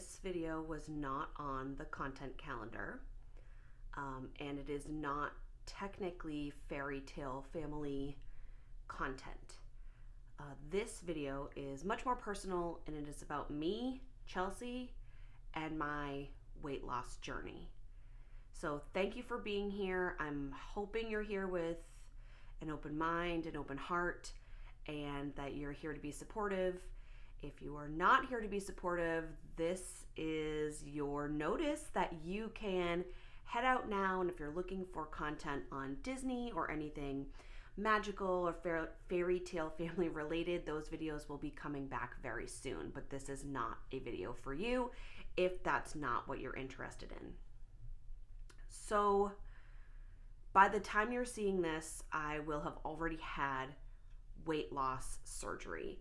this video was not on the content calendar, and it is not technically fairy tale family content. This video is much more personal, and it is about me, Chelsea, and my weight loss journey. So thank you for being here. I'm hoping you're here with an open mind, an open heart, and that you're here to be supportive. If you are not here to be supportive, this is your notice that you can head out now. And if you're looking for content on Disney or anything magical or fairy tale family related, those videos will be coming back very soon. But this is not a video for you if that's not what you're interested in. So by the time you're seeing this, I will have already had weight loss surgery.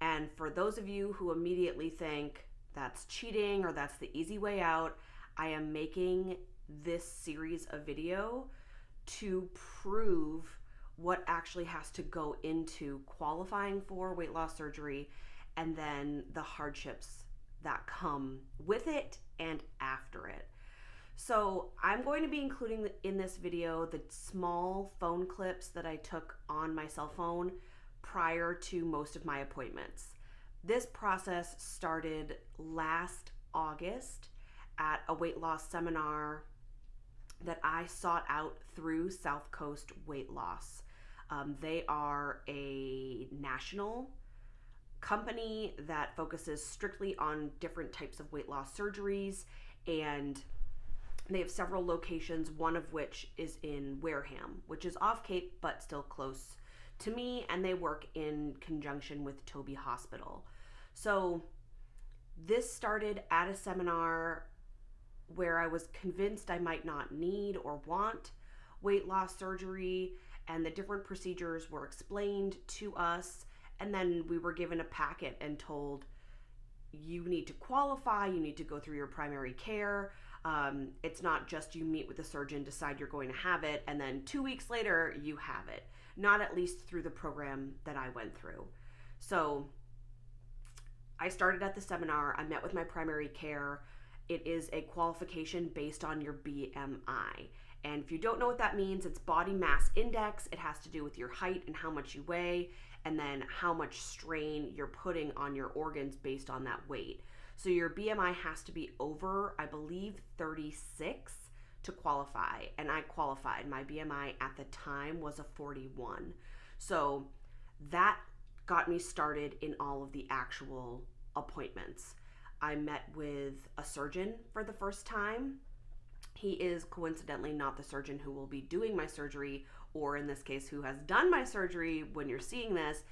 And for those of you who immediately think that's cheating or that's the easy way out, I am making this series of video to prove what actually has to go into qualifying for weight loss surgery and then the hardships that come with it and after it. So I'm going to be including in this video the small phone clips that I took on my cell phone prior to most of my appointments. This process started last August at a weight loss seminar that I sought out through South Coast Weight Loss. They are a national company that focuses strictly on different types of weight loss surgeries, and they have several locations, one of which is in Wareham, which is off Cape but still close to me, and they work in conjunction with Toby Hospital. So this started at a seminar where I was convinced I might not need or want weight loss surgery, and the different procedures were explained to us, and then we were given a packet and told, you need to qualify, you need to go through your primary care. It's not just you meet with the surgeon, decide you're going to have it, and then 2 weeks later you have it. Not at least through the program that I went through. So I started at the seminar. I met with my primary care. It is a qualification based on your BMI. And if you don't know what that means, it's body mass index. It has to do with your height and how much you weigh, and then how much strain you're putting on your organs based on that weight. So your BMI has to be over, I believe, 36 to qualify, and I qualified. My BMI at the time was a 41. So that got me started in all of the actual appointments. I met with a surgeon for the first time. He is coincidentally not the surgeon who will be doing my surgery, or in this case, who has done my surgery when you're seeing this.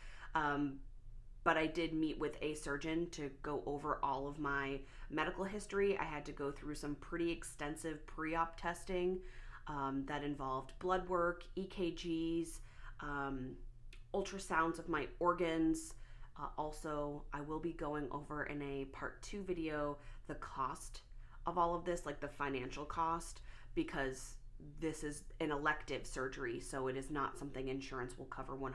But I did meet with a surgeon to go over all of my medical history. I had to go through some pretty extensive pre-op testing that involved blood work, EKGs, ultrasounds of my organs. Also, I will be going over in a part 2 video the cost of all of this, like the financial cost, because this is an elective surgery, so it is not something insurance will cover 100%.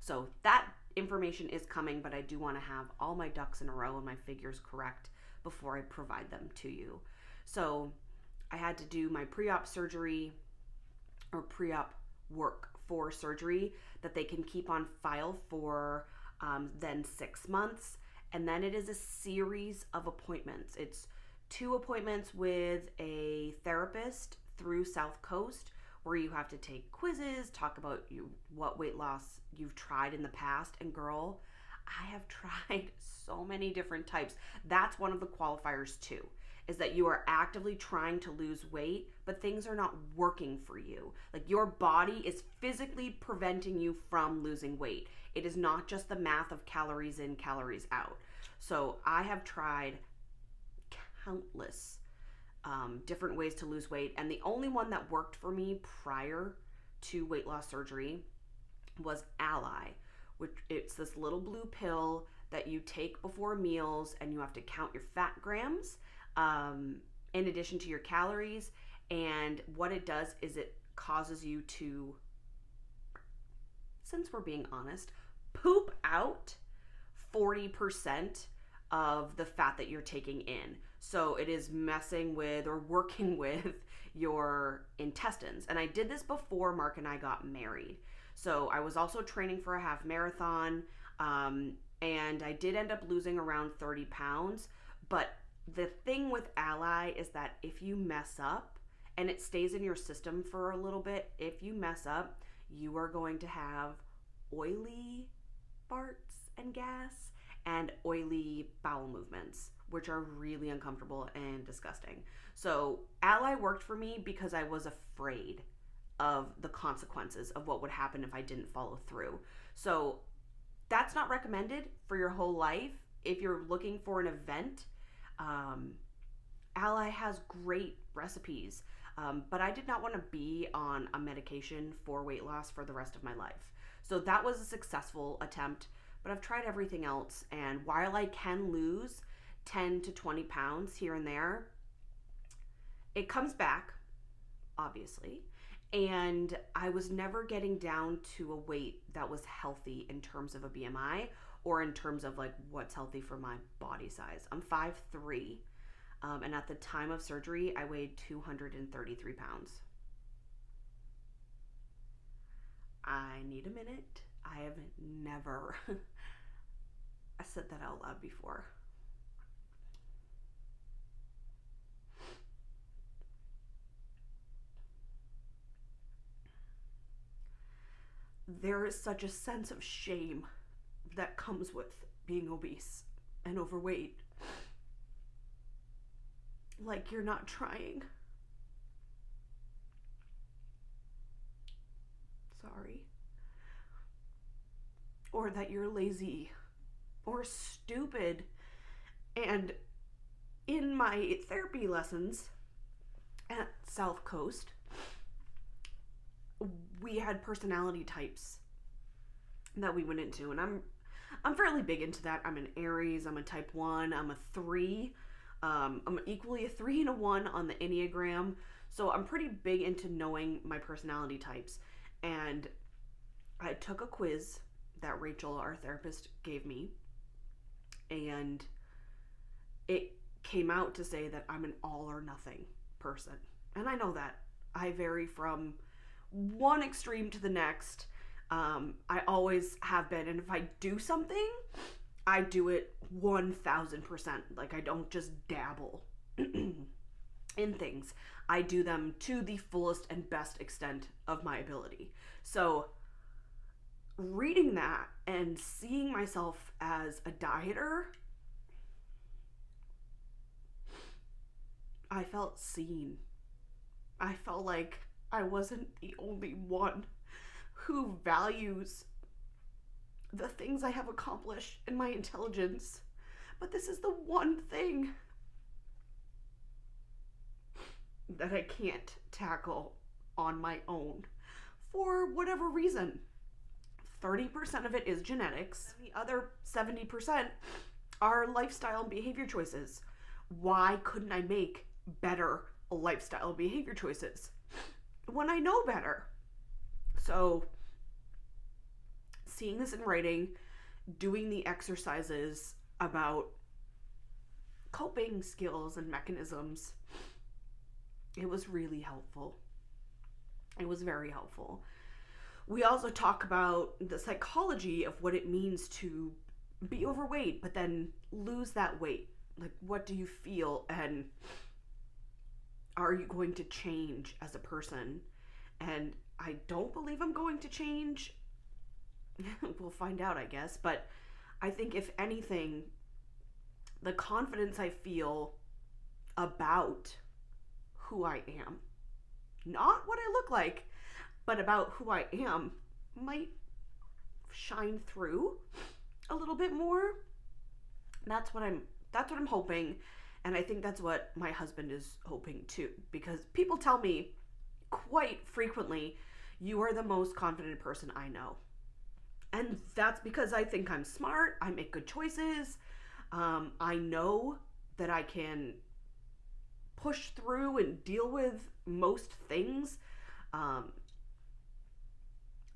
So that information is coming, but I do want to have all my ducks in a row and my figures correct before I provide them to you. So I had to do my pre-op surgery or pre-op work for surgery that they can keep on file for then 6 months. And then it is a series of appointments. It's 2 appointments with a therapist through South Coast, where you have to take quizzes, talk about what weight loss you've tried in the past. And girl, I have tried so many different types. That's one of the qualifiers too, is that you are actively trying to lose weight, but things are not working for you. Like, your body is physically preventing you from losing weight. It is not just the math of calories in, calories out. So I have tried countless different ways to lose weight, and the only one that worked for me prior to weight loss surgery was Ally, which it's this little blue pill that you take before meals, and you have to count your fat grams in addition to your calories. And what it does is it causes you to, since we're being honest, poop out 40% of the fat that you're taking in. So it is messing with or working with your intestines. And I did this before Mark and I got married. So I was also training for a half marathon, and I did end up losing around 30 pounds. But the thing with Ally is that if you mess up and it stays in your system for a little bit, if you mess up, you are going to have oily farts and gas and oily bowel movements, which are really uncomfortable and disgusting. So Ally worked for me because I was afraid of the consequences of what would happen if I didn't follow through. So that's not recommended for your whole life. If you're looking for an event, Ally has great recipes, but I did not want to be on a medication for weight loss for the rest of my life. So that was a successful attempt, but I've tried everything else, and while I can lose 10 to 20 pounds here and there, it comes back, obviously, and I was never getting down to a weight that was healthy in terms of a BMI or in terms of like what's healthy for my body size. I'm 5'3", and at the time of surgery, I weighed 233 pounds. I need a minute. I have never said that out loud before. There is such a sense of shame that comes with being obese and overweight. Like you're not trying. Sorry. Or that you're lazy or stupid. And in my therapy lessons at South Coast, we had personality types that we went into, and I'm fairly big into that. I'm an Aries, I'm a type 1, I'm a 3. I'm equally a 3 and a 1 on the Enneagram. So I'm pretty big into knowing my personality types. And I took a quiz that Rachel, our therapist, gave me, and it came out to say that I'm an all or nothing person. And I know that. I vary from one extreme to the next. I always have been, and if I do something, I do it 1000%. Like I don't just dabble in things. I do them to the fullest and best extent of my ability. So reading that and seeing myself as a dieter, I felt seen. I felt like I wasn't the only one who values the things I have accomplished in my intelligence. But this is the one thing that I can't tackle on my own for whatever reason. 30% of it is genetics. The other 70% are lifestyle and behavior choices. Why couldn't I make better lifestyle and behavior choices when I know better? So seeing this in writing, doing the exercises about coping skills and mechanisms, it was really helpful. It was very helpful. We also talk about the psychology of what it means to be overweight, but then lose that weight. Like, what do you feel, and are you going to change as a person? And I don't believe I'm going to change. We'll find out, I guess. But I think if anything, the confidence I feel about who I am, not what I look like, but about who I am, might shine through a little bit more. That's what I'm hoping, and I think that's what my husband is hoping too, because people tell me quite frequently, you are the most confident person I know. And that's because I think I'm smart, I make good choices, I know that I can push through and deal with most things.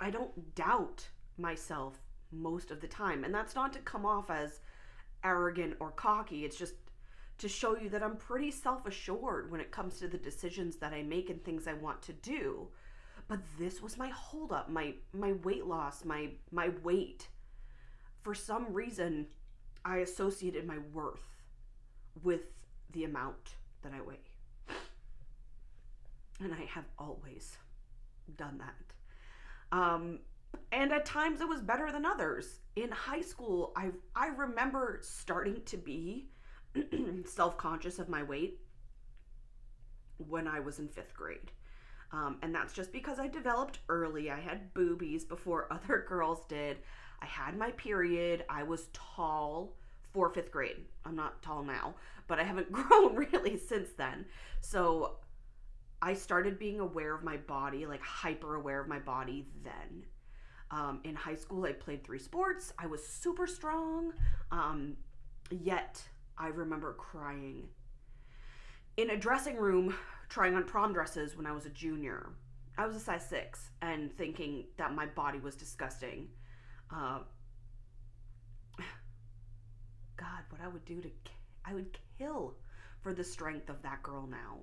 I don't doubt myself most of the time, and that's not to come off as arrogant or cocky. It's just to show you that I'm pretty self-assured when it comes to the decisions that I make and things I want to do. But this was my holdup, my weight loss, my weight. For some reason, I associated my worth with the amount that I weigh. And I have always done that. And at times it was better than others. In high school, I remember starting to be self-conscious of my weight when I was in 5th grade. And that's just because I developed early. I had boobies before other girls did. I had my period. I was tall for 5th grade. I'm not tall now, but I haven't grown really since then. So I started being aware of my body, like hyper aware of my body then. In high school, I played 3 sports. I was super strong. Yet I remember crying in a dressing room trying on prom dresses when I was a junior. I was a size 6 and thinking that my body was disgusting. God, what I would do I would kill for the strength of that girl now.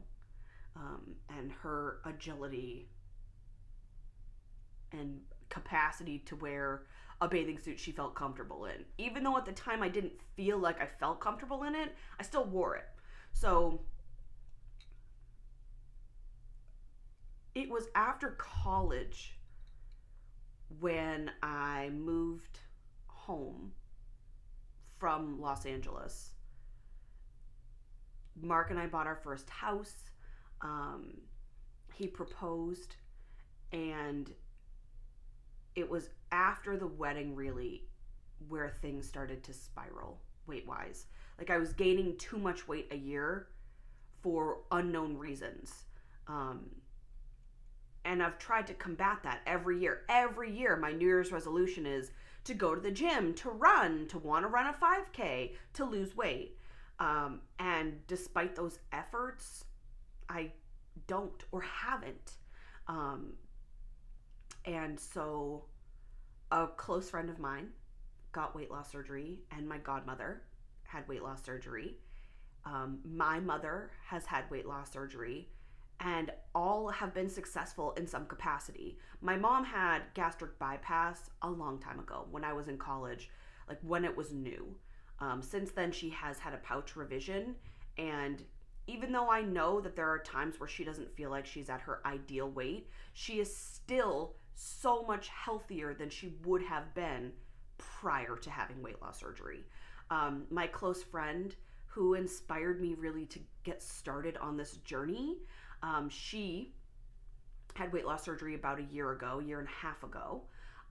And her agility and capacity to wear a bathing suit she felt comfortable in. Even though at the time I didn't feel like I felt comfortable in it, I still wore it. So it was after college when I moved home from Los Angeles. Mark and I bought our first house. He proposed, and it was after the wedding really where things started to spiral weight-wise. Like I was gaining too much weight a year for unknown reasons. And I've tried to combat that every year. Every year my New Year's resolution is to go to the gym, to run, to want to run a 5K, to lose weight. And despite those efforts, I don't or haven't. And so a close friend of mine got weight loss surgery, and my godmother had weight loss surgery. My mother has had weight loss surgery, and all have been successful in some capacity. My mom had gastric bypass a long time ago when I was in college, like when it was new. Since then, she has had a pouch revision, and even though I know that there are times where she doesn't feel like she's at her ideal weight, she is still so much healthier than she would have been prior to having weight loss surgery. My close friend who inspired me really to get started on this journey, she had weight loss surgery about a year and a half ago,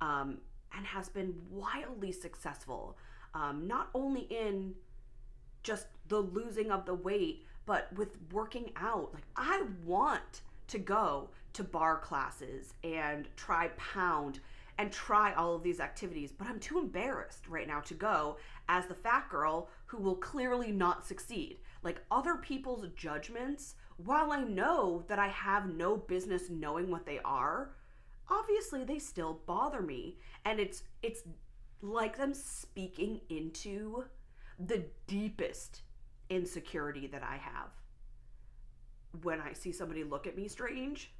and has been wildly successful, not only in just the losing of the weight, but with working out. Like, I want to go to bar classes and try pound and try all of these activities, but I'm too embarrassed right now to go as the fat girl who will clearly not succeed. Like, other people's judgments, while I know that I have no business knowing what they are, obviously they still bother me. And it's like them speaking into the deepest insecurity that I have. When I see somebody look at me strange,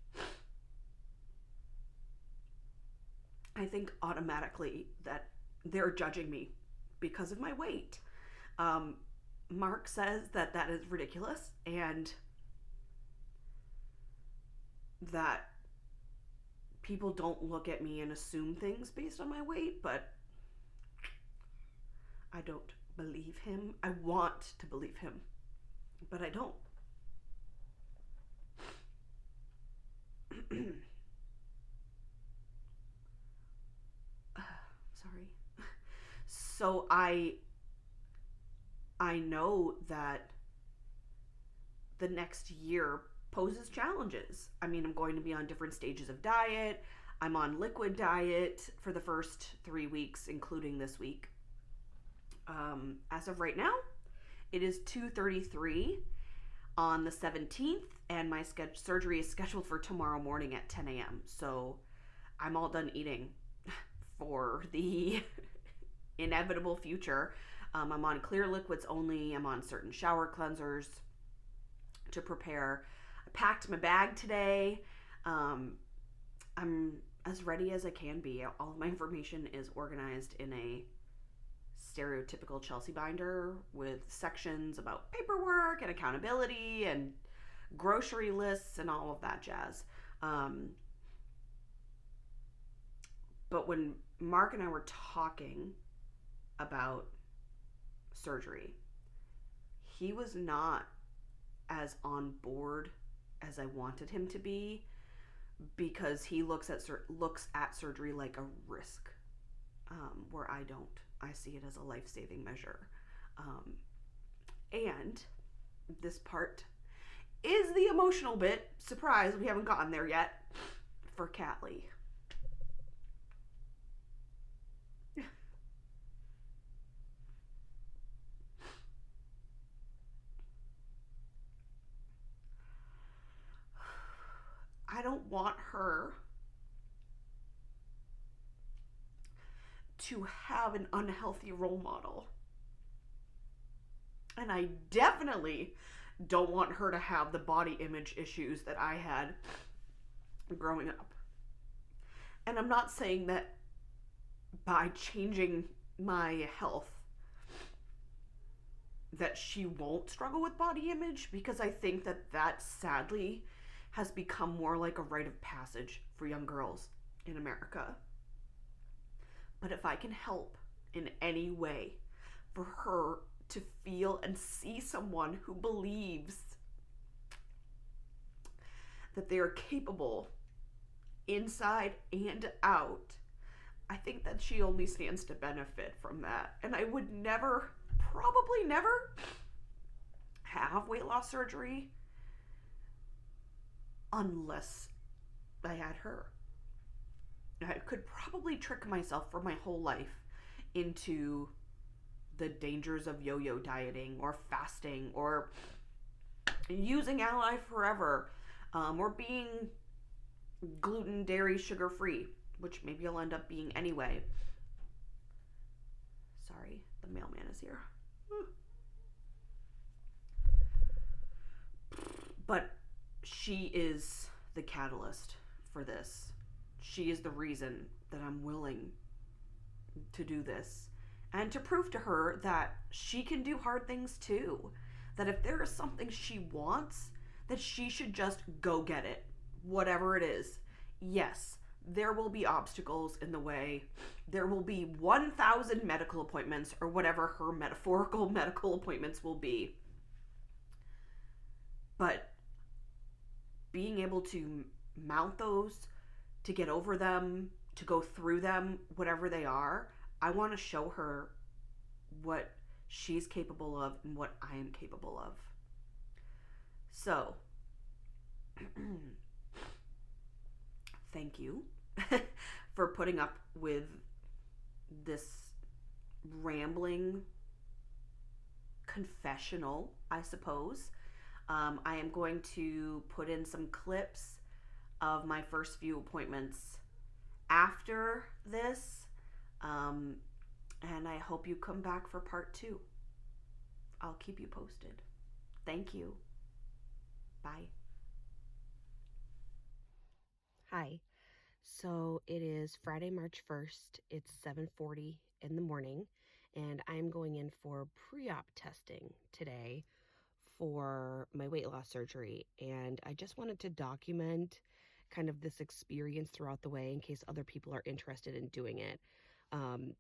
I think automatically that they're judging me because of my weight. Mark says that that is ridiculous and that people don't look at me and assume things based on my weight, but I don't believe him. I want to believe him, but I don't. Sorry. So I know that the next year poses challenges. I mean, I'm going to be on different stages of diet. I'm on liquid diet for the first 3 weeks, including this week. As of right now, it is 2:33 on the 17th, and my surgery is scheduled for tomorrow morning at 10 a.m. So I'm all done eating for the inevitable future. I'm on clear liquids only. I'm on certain shower cleansers to prepare. I packed my bag today. I'm as ready as I can be. All of my information is organized in a stereotypical Chelsea binder with sections about paperwork and accountability and grocery lists and all of that jazz. But when Mark and I were talking about surgery, he was not as on board as I wanted him to be, because he looks at surgery like a risk, where I don't. I see it as a life-saving measure. And this part is the emotional bit. Surprise, we haven't gotten there yet. For Catley. I don't want her to have an unhealthy role model. And I definitely don't want her to have the body image issues that I had growing up. And I'm not saying that by changing my health that she won't struggle with body image, because I think that sadly has become more like a rite of passage for young girls in America. But if I can help in any way for her to feel and see someone who believes that they are capable inside and out, I think that she only stands to benefit from that. And I would never, probably never, have weight loss surgery unless I had her. I could probably trick myself for my whole life into the dangers of yo-yo dieting or fasting or using Ally Forever, or being gluten, dairy, sugar free, which maybe I'll end up being anyway. Sorry, the mailman is here. But she is the catalyst for this. She is the reason that I'm willing to do this, and to prove to her that she can do hard things too. That if there is something she wants, that she should just go get it, whatever it is. Yes, there will be obstacles in the way. There will be 1,000 medical appointments, or whatever her metaphorical medical appointments will be. But being able to mount those, to get over them, to go through them, whatever they are, I want to show her what she's capable of and what I am capable of. So, thank you for putting up with this rambling confessional, I suppose. I am going to put in some clips of my first few appointments after this, and I hope you come back for part 2. I'll keep you posted. Thank you. Bye. Hi. So it is Friday, March 1st. It's 7:40 in the morning, and I'm going in for pre-op testing today for my weight loss surgery. And I just wanted to document kind of this experience throughout the way in case other people are interested in doing it.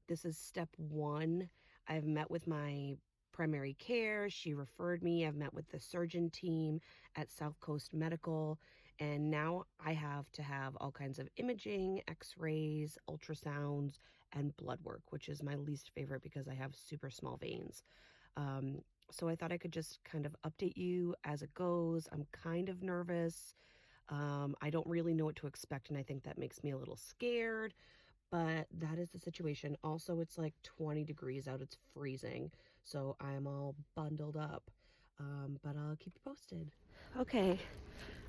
This is step 1. I've met with my primary care. She referred me. I've met with the surgeon team at South Coast Medical. And now I have to have all kinds of imaging, x-rays, ultrasounds, and blood work, which is my least favorite because I have super small veins. So I thought I could just kind of update you as it goes. I'm kind of nervous. I don't really know what to expect, and I think that makes me a little scared, but that is the situation. Also, it's like 20 degrees out. It's freezing, so I'm all bundled up, but I'll keep you posted. Okay,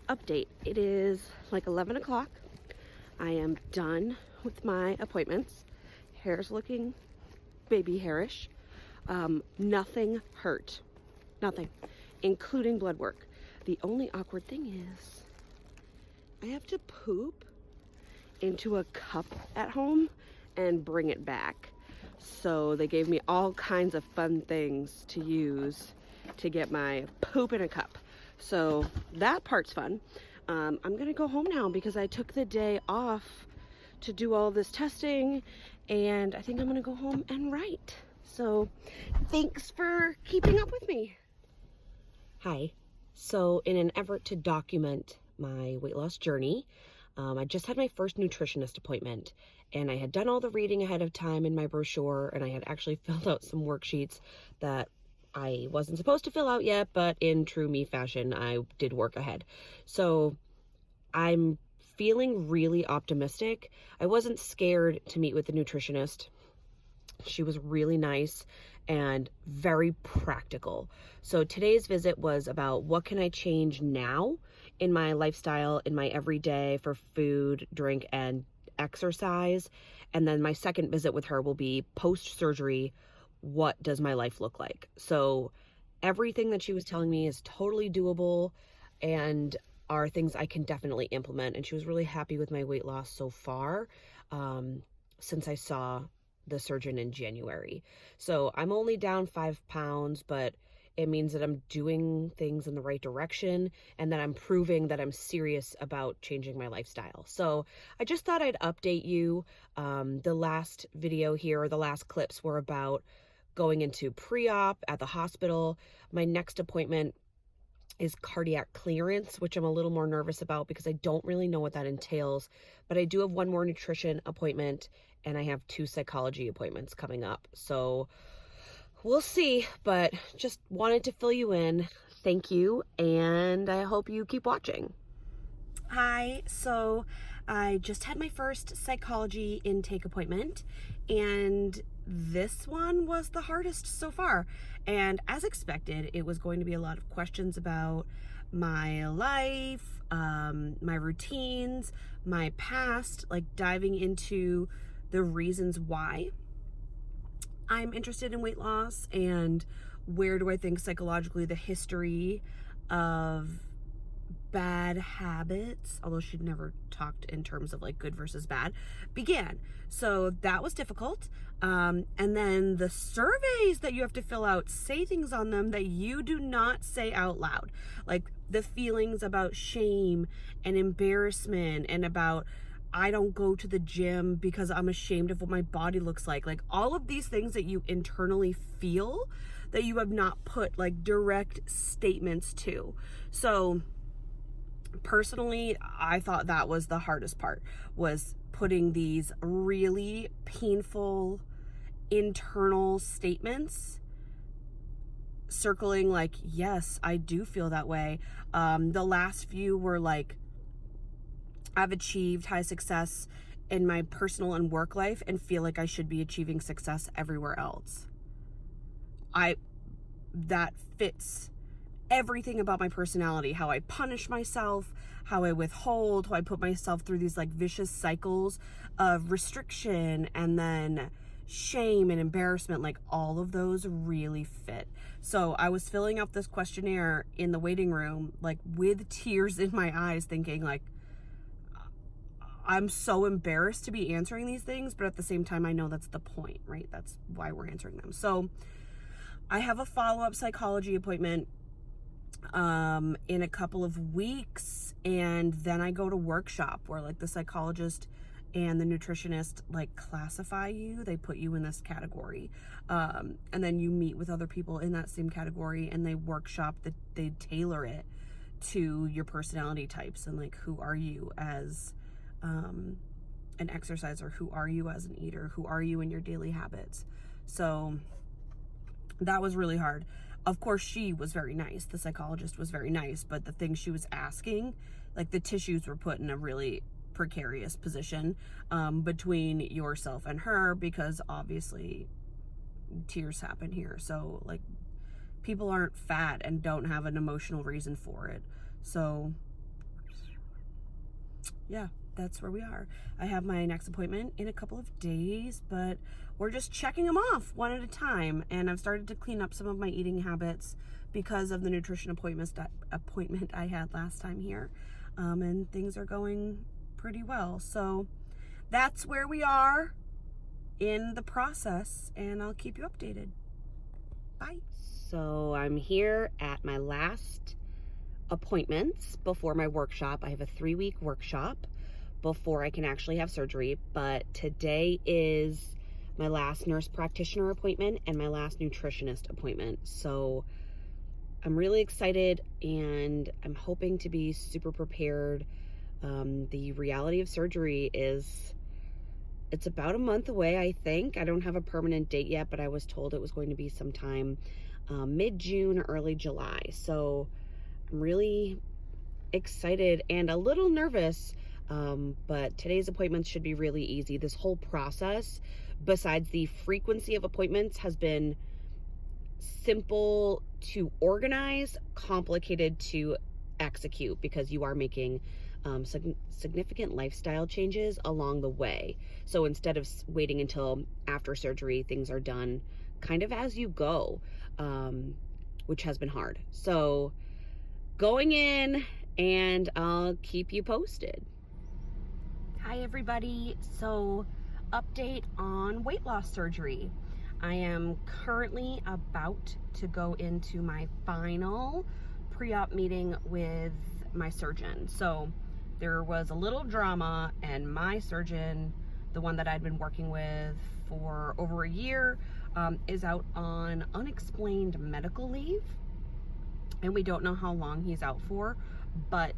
update. It is like 11 o'clock. I am done with my appointments. Hair's looking baby hairish. Nothing hurt. Nothing, including blood work. The only awkward thing is I have to poop into a cup at home and bring it back. So they gave me all kinds of fun things to use to get my poop in a cup. So that part's fun. I'm gonna go home now because I took the day off to do all this testing, and I think I'm gonna go home and write. So thanks for keeping up with me. Hi. So in an effort to document my weight loss journey, I just had my first nutritionist appointment, and I had done all the reading ahead of time in my brochure, and I had actually filled out some worksheets that I wasn't supposed to fill out yet, but in true me fashion, I did work ahead. So I'm feeling really optimistic. I wasn't scared to meet with the nutritionist. She was really nice and very practical. So today's visit was about what can I change now in my lifestyle, in my everyday for food, drink, and exercise. And then my second visit with her will be post-surgery. What does my life look like? So everything that she was telling me is totally doable and are things I can definitely implement. And she was really happy with my weight loss so far, since I saw the surgeon in January. So I'm only down 5 pounds, but it means that I'm doing things in the right direction and that I'm proving that I'm serious about changing my lifestyle. So I just thought I'd update you. The last video here, or the last clips, were about going into pre-op at the hospital. My next appointment is cardiac clearance, which I'm a little more nervous about because I don't really know what that entails. But I do have one more nutrition appointment, and I have 2 psychology appointments coming up. So we'll see, but just wanted to fill you in. Thank you, and I hope you keep watching. Hi, so I just had my first psychology intake appointment, and this one was the hardest so far. And as expected, it was going to be a lot of questions about my life, my routines, my past, like diving into the reasons why I'm interested in weight loss and where do I think psychologically the history of bad habits, although she'd never talked in terms of like good versus bad, began. So that was difficult. And then the surveys that you have to fill out say things on them that you do not say out loud, like the feelings about shame and embarrassment and about I don't go to the gym because I'm ashamed of what my body looks like all of these things that you internally feel that you have not put like direct statements to. So personally, I thought that was the hardest part, was putting these really painful internal statements, circling like, yes, I do feel that way. The last few were like, I've achieved high success in my personal and work life and feel like I should be achieving success everywhere else. That fits everything about my personality, how I punish myself, how I withhold, how I put myself through these like vicious cycles of restriction and then shame and embarrassment, like all of those really fit. So I was filling out this questionnaire in the waiting room, like with tears in my eyes, thinking like, I'm so embarrassed to be answering these things, but at the same time, I know that's the point, right? That's why we're answering them. So I have a follow-up psychology appointment in a couple of weeks, and then I go to workshop where like the psychologist and the nutritionist like classify you. They put you in this category, and then you meet with other people in that same category, and they workshop that they tailor it to your personality types and like who are you as an exerciser, who are you as an eater, who are you in your daily habits. So that was really hard. Of course, she was very nice. The psychologist was very nice, but the things she was asking, like the tissues were put in a really precarious position between yourself and her, because obviously tears happen here. So like people aren't fat and don't have an emotional reason for it. So yeah, that's where we are. I have my next appointment in a couple of days, but we're just checking them off one at a time. And I've started to clean up some of my eating habits because of the nutrition appointment I had last time here. And things are going pretty well. So that's where we are in the process, and I'll keep you updated. Bye. So I'm here at my last appointments before my workshop. I have a 3-week workshop before I can actually have surgery, but today is my last nurse practitioner appointment and my last nutritionist appointment. So I'm really excited, and I'm hoping to be super prepared. The reality of surgery is it's about a month away, I think. I don't have a permanent date yet, but I was told it was going to be sometime mid-June, early July. So I'm really excited and a little nervous, but today's appointments should be really easy. This whole process, besides the frequency of appointments, has been simple to organize, complicated to execute, because you are making significant lifestyle changes along the way. So instead of waiting until after surgery, things are done kind of as you go, which has been hard. So going in, and I'll keep you posted. Hi everybody. So update on weight loss surgery. I am currently about to go into my final pre-op meeting with my surgeon. So there was a little drama, and my surgeon, the one that I'd been working with for over a year, is out on unexplained medical leave, and we don't know how long he's out for, but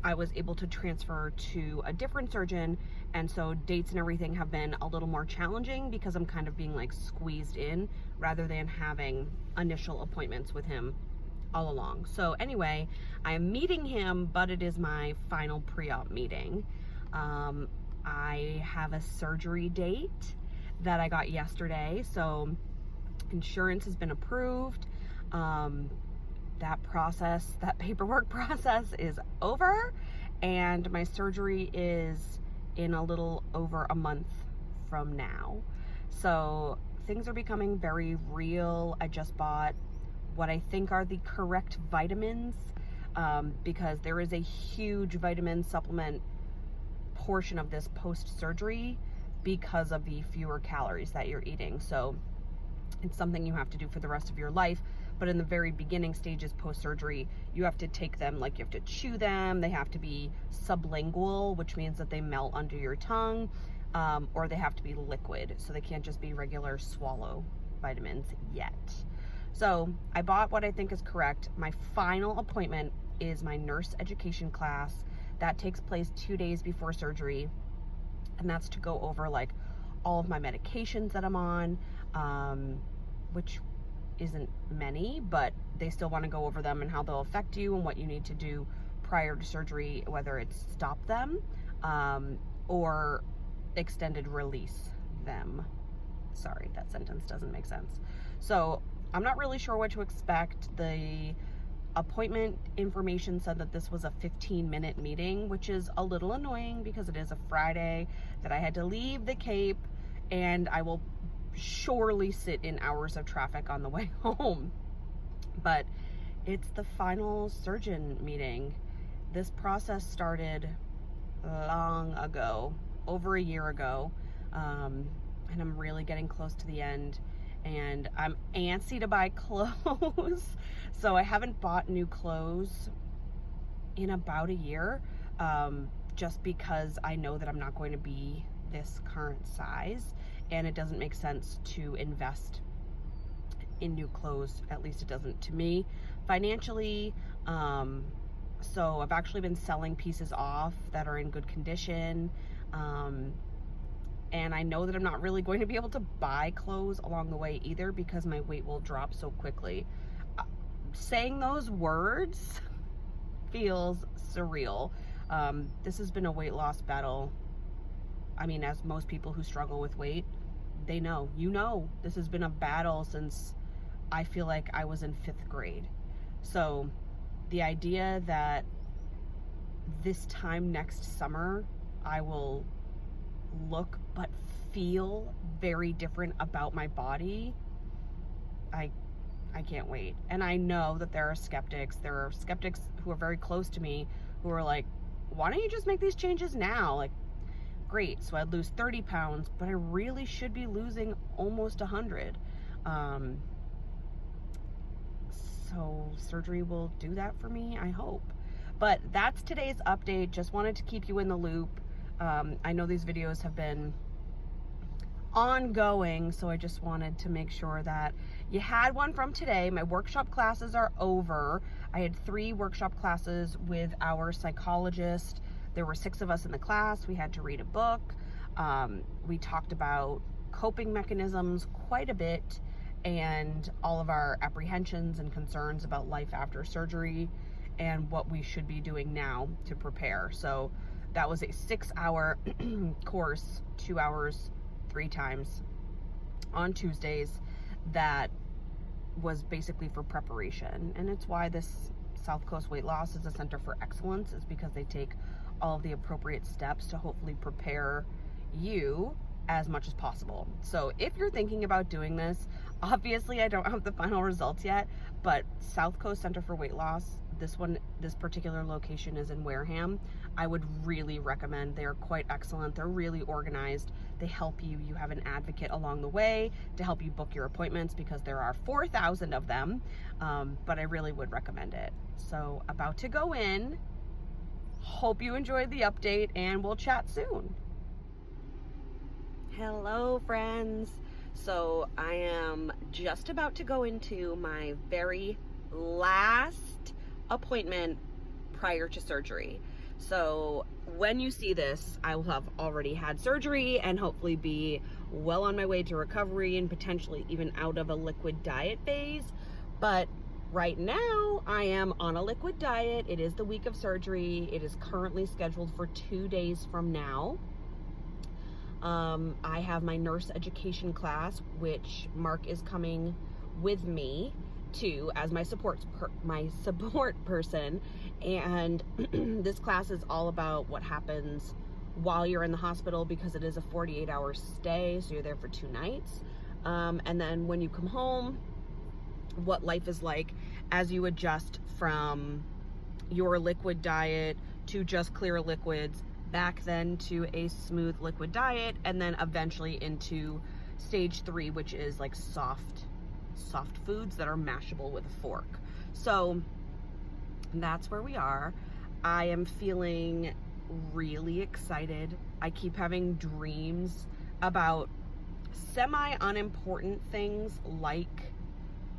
I was able to transfer to a different surgeon, and so dates and everything have been a little more challenging because I'm kind of being like squeezed in rather than having initial appointments with him all along. So anyway, I'm meeting him, but it is my final pre-op meeting. I have a surgery date that I got yesterday, so insurance has been approved. That paperwork process is over, and my surgery is in a little over a month from now. So things are becoming very real. I just bought what I think are the correct vitamins, because there is a huge vitamin supplement portion of this post-surgery because of the fewer calories that you're eating. So it's something you have to do for the rest of your life. But in the very beginning stages post-surgery, you have to take them, like you have to chew them. They have to be sublingual, which means that they melt under your tongue, or they have to be liquid. So they can't just be regular swallow vitamins yet. So I bought what I think is correct. My final appointment is my nurse education class. That takes place 2 days before surgery. And that's to go over like all of my medications that I'm on, which isn't many, but they still want to go over them and how they'll affect you and what you need to do prior to surgery, whether it's stop them or extended release them. Sorry, that sentence doesn't make sense. So I'm not really sure what to expect. The appointment information said that this was a 15-minute meeting, which is a little annoying because it is a Friday that I had to leave the Cape, and I will surely sit in hours of traffic on the way home. But it's the final surgeon meeting. This process started long ago, over a year ago, and I'm really getting close to the end, and I'm antsy to buy clothes. So I haven't bought new clothes in about a year, just because I know that I'm not going to be this current size, and it doesn't make sense to invest in new clothes. At least it doesn't to me financially. So I've actually been selling pieces off that are in good condition, and I know that I'm not really going to be able to buy clothes along the way either, because my weight will drop so quickly. Saying those words feels surreal. This has been a weight loss battle. I mean, as most people who struggle with weight, they know, this has been a battle since I feel like I was in 5th grade. So the idea that this time next summer I will look but feel very different about my body, I can't wait. And I know that there are skeptics who are very close to me who are like, why don't you just make these changes now? Like, great, so I'd lose 30 pounds, but I really should be losing almost 100. So surgery will do that for me, I hope. But that's today's update. Just wanted to keep you in the loop. I know these videos have been ongoing, so I just wanted to make sure that you had one from today. My workshop classes are over. I had 3 workshop classes with our psychologist. There were 6 of us in the class. We had to read a book. We talked about coping mechanisms quite a bit, and all of our apprehensions and concerns about life after surgery and what we should be doing now to prepare. So that was a 6-hour course, 2 hours 3 times on Tuesdays, that was basically for preparation. And it's why this South Coast Weight Loss is a center for excellence, is because they take all of the appropriate steps to hopefully prepare you as much as possible. So if you're thinking about doing this, obviously I don't have the final results yet, but South Coast Center for Weight Loss, this particular location is in Wareham. I would really recommend. They're quite excellent. They're really organized. They help you. You have an advocate along the way to help you book your appointments, because there are 4,000 of them, but I really would recommend it. So about to go in. Hope you enjoyed the update, and we'll chat soon. Hello, friends. So I am just about to go into my very last appointment prior to surgery. So when you see this, I will have already had surgery and hopefully be well on my way to recovery and potentially even out of a liquid diet phase. But right now I am on a liquid diet. It is the week of surgery. It is currently scheduled for 2 days from now. I have my nurse education class, which Mark is coming with me to as my support person, and this class is all about what happens while you're in the hospital, because it is a 48-hour stay, so you're there for 2 nights, and then when you come home, what life is like as you adjust from your liquid diet to just clear liquids, back then to a smooth liquid diet, and then eventually into stage 3, which is like soft foods that are mashable with a fork. So that's where we are. I am feeling really excited. I keep having dreams about semi-unimportant things like,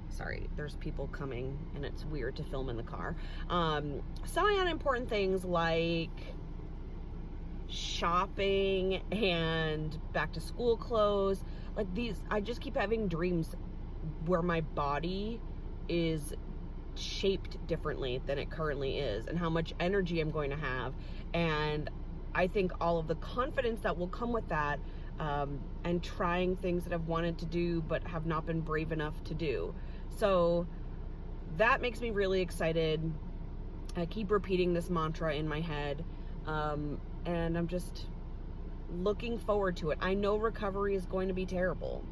sorry, there's people coming and it's weird to film in the car. Semi-unimportant things like shopping and back to school clothes. Like these, I just keep having dreams where my body is shaped differently than it currently is, and how much energy I'm going to have. And I think all of the confidence that will come with that, and trying things that I've wanted to do but have not been brave enough to do. So that makes me really excited. I keep repeating this mantra in my head, and I'm just looking forward to it. I know recovery is going to be terrible.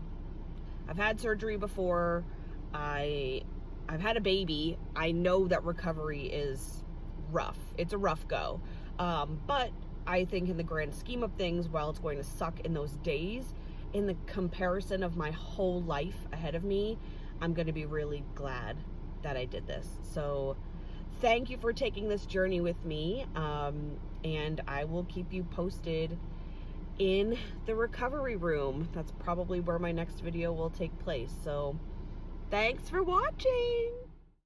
I've had surgery before. I've had a baby. I know that recovery is rough. It's a rough go. But I think in the grand scheme of things, while it's going to suck in those days, in the comparison of my whole life ahead of me, I'm going to be really glad that I did this. So thank you for taking this journey with me. And I will keep you posted in the recovery room. That's probably where my next video will take place. So thanks for watching.